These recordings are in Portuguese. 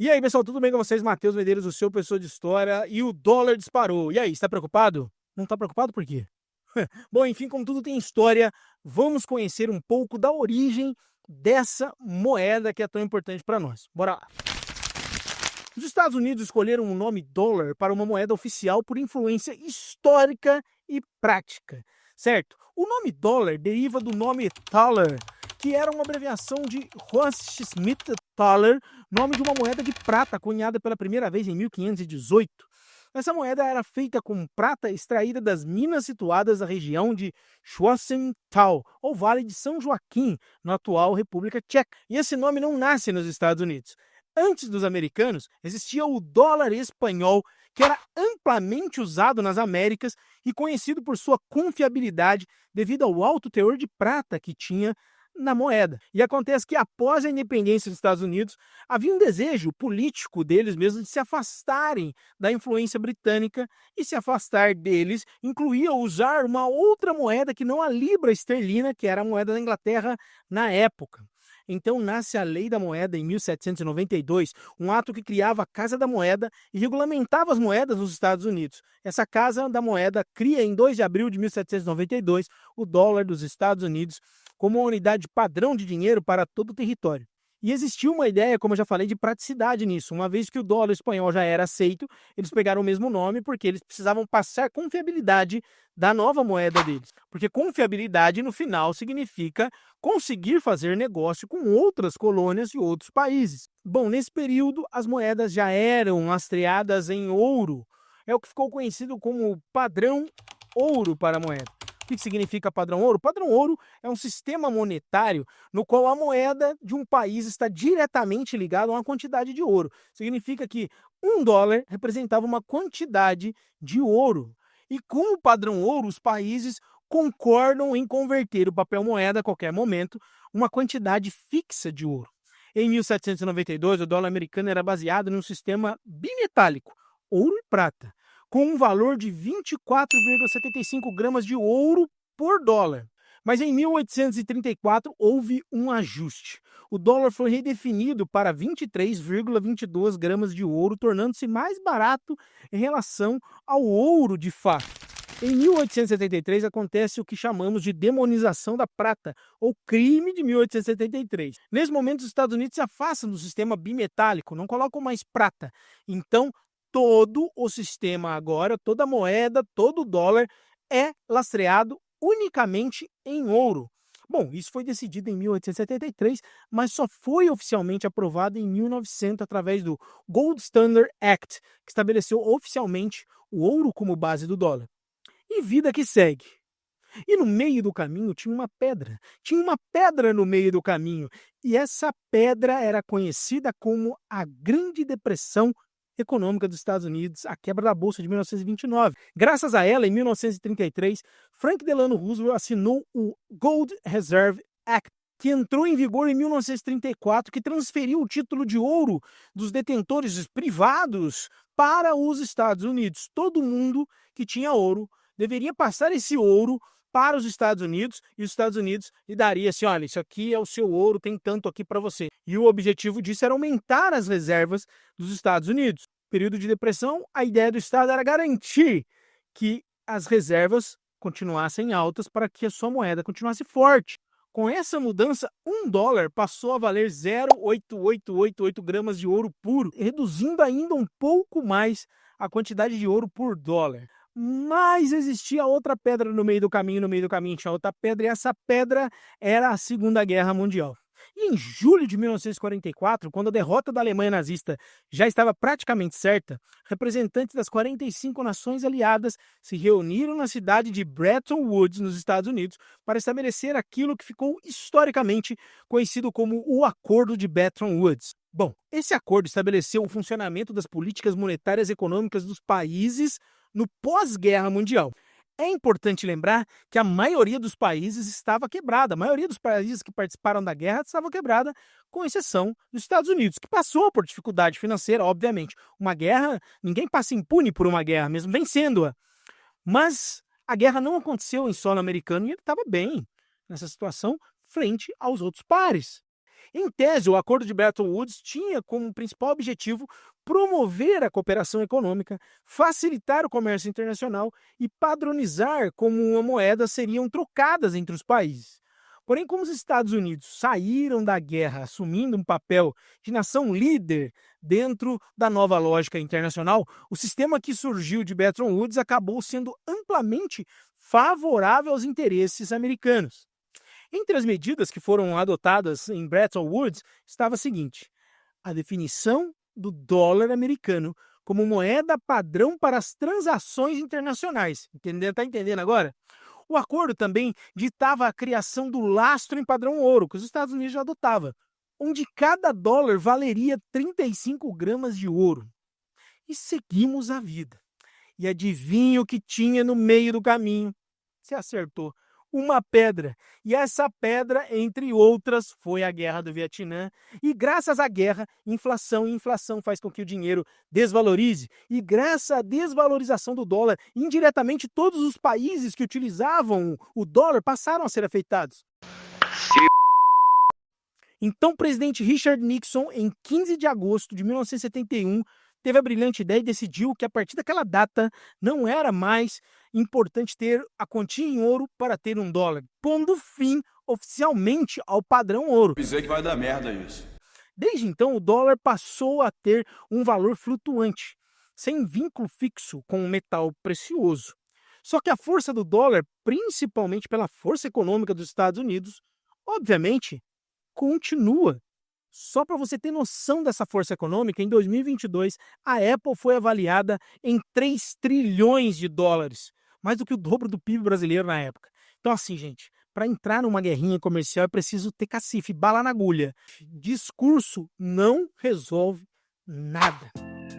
E aí, pessoal, tudo bem com vocês? Matheus Medeiros, o seu professor de história, e o dólar disparou. E aí, está preocupado? Não está preocupado por quê? Bom, enfim, como tudo tem história, vamos conhecer um pouco da origem dessa moeda que é tão importante para nós. Bora lá! Os Estados Unidos escolheram o nome dólar para uma moeda oficial por influência histórica e prática, certo? O nome dólar deriva do nome thaler, que era uma abreviação de Rothschild-Thaler, nome de uma moeda de prata cunhada pela primeira vez em 1518. Essa moeda era feita com prata extraída das minas situadas na região de Schwarzenthal, ou Vale de São Joaquim, na atual República Tcheca. E esse nome não nasce nos Estados Unidos. Antes dos americanos, existia o dólar espanhol, que era amplamente usado nas Américas e conhecido por sua confiabilidade devido ao alto teor de prata que tinha na moeda. E acontece que após a independência dos Estados Unidos, havia um desejo político deles mesmos de se afastarem da influência britânica, e se afastar deles incluía usar uma outra moeda que não a libra esterlina, que era a moeda da Inglaterra na época. Então nasce a Lei da Moeda em 1792, um ato que criava a Casa da Moeda e regulamentava as moedas nos Estados Unidos. Essa Casa da Moeda cria em 2 de abril de 1792 o dólar dos Estados Unidos como uma unidade padrão de dinheiro para todo o território. E existiu uma ideia, como eu já falei, de praticidade nisso. Uma vez que o dólar espanhol já era aceito, eles pegaram o mesmo nome porque eles precisavam passar confiabilidade da nova moeda deles. Porque confiabilidade, no final, significa conseguir fazer negócio com outras colônias e outros países. Bom, nesse período, as moedas já eram lastreadas em ouro. É o que ficou conhecido como padrão ouro para a moeda. O que significa padrão ouro? Padrão ouro é um sistema monetário no qual a moeda de um país está diretamente ligada a uma quantidade de ouro. Significa que $1 representava uma quantidade de ouro. E com o padrão ouro, os países concordam em converter o papel moeda a qualquer momento uma quantidade fixa de ouro. Em 1792, o dólar americano era baseado num sistema bimetálico, ouro e prata, com um valor de 24,75 gramas de ouro por dólar. Mas em 1834 houve um ajuste. O dólar foi redefinido para 23,22 gramas de ouro, tornando-se mais barato em relação ao ouro de fato. Em 1873 acontece o que chamamos de demonização da prata, ou crime de 1873. Nesse momento, os Estados Unidos se afastam do sistema bimetálico, não colocam mais prata. Então, todo o sistema agora, toda a moeda, todo o dólar é lastreado unicamente em ouro. Bom, isso foi decidido em 1873, mas só foi oficialmente aprovado em 1900 através do Gold Standard Act, que estabeleceu oficialmente o ouro como base do dólar. E vida que segue. E no meio do caminho tinha uma pedra. Tinha uma pedra no meio do caminho. E essa pedra era conhecida como a Grande Depressão Econômica dos Estados Unidos, a quebra da Bolsa de 1929. Graças a ela, em 1933, Franklin Delano Roosevelt assinou o Gold Reserve Act, que entrou em vigor em 1934, que transferiu o título de ouro dos detentores privados para os Estados Unidos. Todo mundo que tinha ouro deveria passar esse ouro para os Estados Unidos, e os Estados Unidos lhe daria assim, olha, isso aqui é o seu ouro, tem tanto aqui para você. E o objetivo disso era aumentar as reservas dos Estados Unidos. No período de depressão, a ideia do Estado era garantir que as reservas continuassem altas para que a sua moeda continuasse forte. Com essa mudança, $1 passou a valer 0,8888 gramas de ouro puro, reduzindo ainda um pouco mais a quantidade de ouro por dólar. Mas existia outra pedra no meio do caminho tinha outra pedra, e essa pedra era a Segunda Guerra Mundial. E em julho de 1944, quando a derrota da Alemanha nazista já estava praticamente certa, representantes das 45 nações aliadas se reuniram na cidade de Bretton Woods, nos Estados Unidos, para estabelecer aquilo que ficou historicamente conhecido como o Acordo de Bretton Woods. Bom, esse acordo estabeleceu o funcionamento das políticas monetárias e econômicas dos países no pós-guerra mundial. É importante lembrar que a maioria dos países estava quebrada. A maioria dos países que participaram da guerra estava quebrada, com exceção dos Estados Unidos, que passou por dificuldade financeira, obviamente. Uma guerra, ninguém passa impune por uma guerra, mesmo vencendo-a. Mas a guerra não aconteceu em solo americano e ele estava bem nessa situação frente aos outros pares. Em tese, o Acordo de Bretton Woods tinha como principal objetivo promover a cooperação econômica, facilitar o comércio internacional e padronizar como uma moeda seriam trocadas entre os países. Porém, como os Estados Unidos saíram da guerra assumindo um papel de nação líder dentro da nova lógica internacional, o sistema que surgiu de Bretton Woods acabou sendo amplamente favorável aos interesses americanos. Entre as medidas que foram adotadas em Bretton Woods estava a seguinte: a definição do dólar americano como moeda padrão para as transações internacionais. Tá entendendo agora? O acordo também ditava a criação do lastro em padrão ouro, que os Estados Unidos já adotava, onde cada dólar valeria 35 gramas de ouro. E seguimos a vida. E adivinha o que tinha no meio do caminho? Você acertou. Uma pedra. E essa pedra, entre outras, foi a Guerra do Vietnã. E graças à guerra, inflação faz com que o dinheiro desvalorize. E graças à desvalorização do dólar, indiretamente todos os países que utilizavam o dólar passaram a ser afetados. Então, o presidente Richard Nixon, em 15 de agosto de 1971, teve a brilhante ideia e decidiu que a partir daquela data não era mais importante ter a quantia em ouro para ter um dólar, pondo fim oficialmente ao padrão ouro. Dizer que vai dar merda isso. Desde então, o dólar passou a ter um valor flutuante, sem vínculo fixo com o metal precioso. Só que a força do dólar, principalmente pela força econômica dos Estados Unidos, obviamente, continua. Só para você ter noção dessa força econômica, em 2022, a Apple foi avaliada em 3 trilhões de dólares, mais do que o dobro do PIB brasileiro na época. Então assim, gente, para entrar numa guerrinha comercial é preciso ter cacife, bala na agulha. Discurso não resolve nada.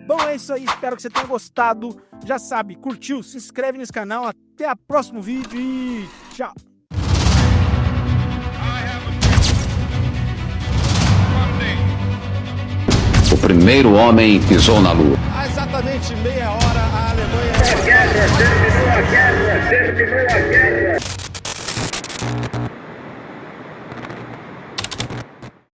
Bom, é isso aí, espero que você tenha gostado. Já sabe, curtiu, se inscreve nesse canal. Até o próximo vídeo e tchau! O primeiro homem pisou na Lua. Há exatamente meia hora, a Alemanha... A guerra terminou, a guerra terminou, a guerra!